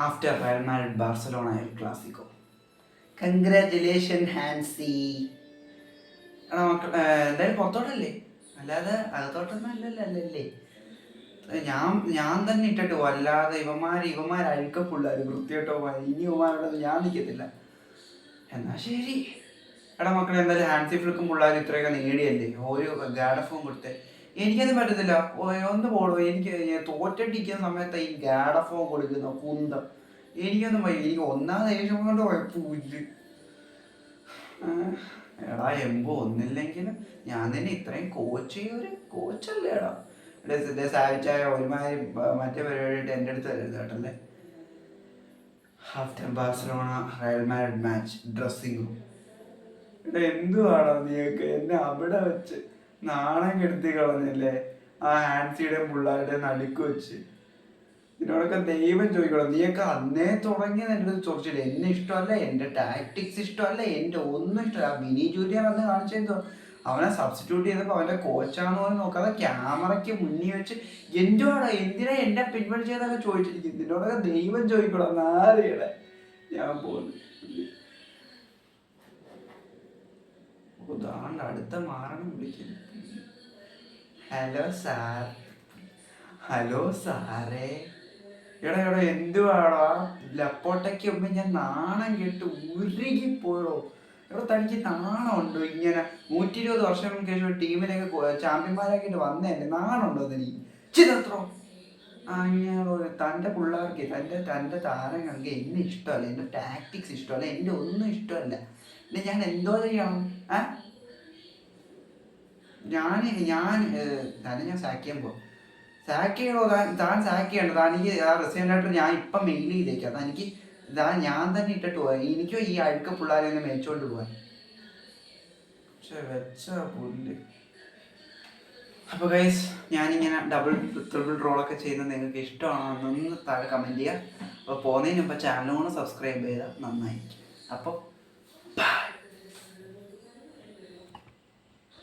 After Real Madrid Barcelona El Clasico. Congratulation Hansi. എടാ മക്കൾ എന്തായാലും പുറത്തോട്ടല്ലേ, അല്ലാതെ അകത്തോട്ടൊന്നും അല്ലല്ലേ. ഞാൻ തന്നെ ഇട്ടിട്ട് പോകും, അല്ലാതെ ഇവന്മാർ അഴുക്കപ്പുള്ളവർ വൃത്തിയോട്ടോ ഇനി ഇവന്മാരോടൊന്നും ഞാൻ നിൽക്കത്തില്ല. എന്നാ ശരി. എടാ മക്കളെ, എന്തായാലും ഹാൻസി ഫ്ലിക്കും പിള്ളേരും ഇത്രയൊക്കെ നേടിയല്ലേ, ഒരു ഗാഡഫോം കൊടുത്തേ. എനിക്കത് പറ്റത്തില്ല. ഒന്ന് പോടോ, എനിക്ക് തോറ്റടിക്കുന്ന സമയത്ത് ഈ ഗാഡഫോം കൊടുക്കുന്ന കുന്തം എനിക്കൊന്നും വയ്യ. എനിക്ക് ഒന്നാം ദേഷ്യം കൊണ്ട് കുഴപ്പമില്ല. എടാ എമ്പോ ഒന്നില്ലെങ്കിലും ഞാൻ തന്നെ ഇത്രയും കോച്ച് ചെയ്യൊരു കോച്ചല്ലേ എടാ. സാവിച്ചായ ഒരുമാതിരി മറ്റേ പരിപാടിയായിട്ട് എൻ്റെ അടുത്ത് തരരുത് കേട്ടല്ലേ. After Barcelona Real Madrid match dressing room. എടാ എന്തുവാണോ നീയൊക്കെ എന്നെ അവിടെ വെച്ച് നാണം കെടുത്തി കളഞ്ഞല്ലേ, ആ ഹാൻസിയുടെയും പിള്ളേരുടെയും നടുക്ക് വെച്ച്. ഇതിനോടൊക്കെ ദൈവം ചോദിക്കണം. നീയൊക്കെ അന്നേ തുടങ്ങിയത് എൻ്റെ അടുത്ത് ചോദിച്ചില്ല. എന്നെ ഇഷ്ടമല്ല, എൻ്റെ ടാക്ടിക്സ് ഇഷ്ടമല്ല, എൻ്റെ ഒന്നും ഇഷ്ടമല്ല. മിനി ജൂനിയർ അന്ന് കാണിച്ചെന്തോ, അവനെ സബ്സ്റ്റിറ്റ്യൂട്ട് ചെയ്തപ്പോൾ അവൻ്റെ കോച്ചാണെന്ന് പോലും നോക്കാതെ ക്യാമറയ്ക്ക് മുന്നിൽ വെച്ച് എന്തുവാണോ എന്തിനാ എന്നെ പിൻവലിച്ചതെന്നൊക്കെ ചോദിച്ചിരിക്കും. നിന്നോടൊക്കെ ദൈവം ചോദിക്കണം. നാരികളെ ഞാൻ പോകുന്നു. ഉദാഹരണം അടുത്ത മാറണം വിളിക്കുന്നു. Hello sir. ഹലോ സാറേ. എടാ എന്തുവാടോ ലപ്പോട്ടയ്ക്ക് മുമ്പ് ഞാൻ നാണം കേട്ട് ഉരുകിപ്പോയോ. എടാ തനിക്ക് നാണമുണ്ടോ? ഇങ്ങനെ 120 വർഷങ്ങൾക്ക് ശേഷം ടീമിനൊക്കെ ചാമ്പ്യന്മാരാക്കിയിട്ട് വന്നതല്ലേ, നാണമുണ്ടോ തനിക്ക്? ചിത്രോ അങ്ങനെ തൻ്റെ പിള്ളേർക്ക് തൻ്റെ താരങ്ങൾക്ക് എന്നെ ഇഷ്ടമല്ല, എൻ്റെ ടാക്ടിക്സ് ഇഷ്ടമല്ല, എൻ്റെ ഒന്നും ഇഷ്ടമല്ല. പിന്നെ ഞാൻ എന്തോ ചെയ്യണം? തന്നെ ഞാൻ സാക്ക് ചെയ്യാൻ പോകും. സാക്ക് ചെയ്യണോ? താൻ സാക്ക് ചെയ്യണ്ട. എനിക്ക് ആ റെസിഡൻ്റായിട്ട് ഞാൻ ഇപ്പം മെയിൽ ചെയ്തേക്കാം. തനിക്ക് ഞാൻ തന്നെ ഇട്ടിട്ട് പോവാൻ. എനിക്കോ ഈ അഴുക്ക പിള്ളേരെ ഒന്ന് മേടിച്ചോണ്ട് പോവാൻ. പക്ഷെ വെച്ച പുല്ല്. അപ്പോൾ ഗൈസ്, ഞാനിങ്ങനെ ഡബിൾ ട്രിപ്പിൾ റോളൊക്കെ ചെയ്യുന്നത് നിങ്ങൾക്ക് ഇഷ്ടമാണോ എന്നൊന്ന് താഴെ കമൻറ്റ് ചെയ്യുക. അപ്പോൾ പോകുന്നതിന് മുമ്പ് ചാനൽ കൂടെ സബ്സ്ക്രൈബ് ചെയ്താൽ നന്നായിരിക്കും. അപ്പോൾ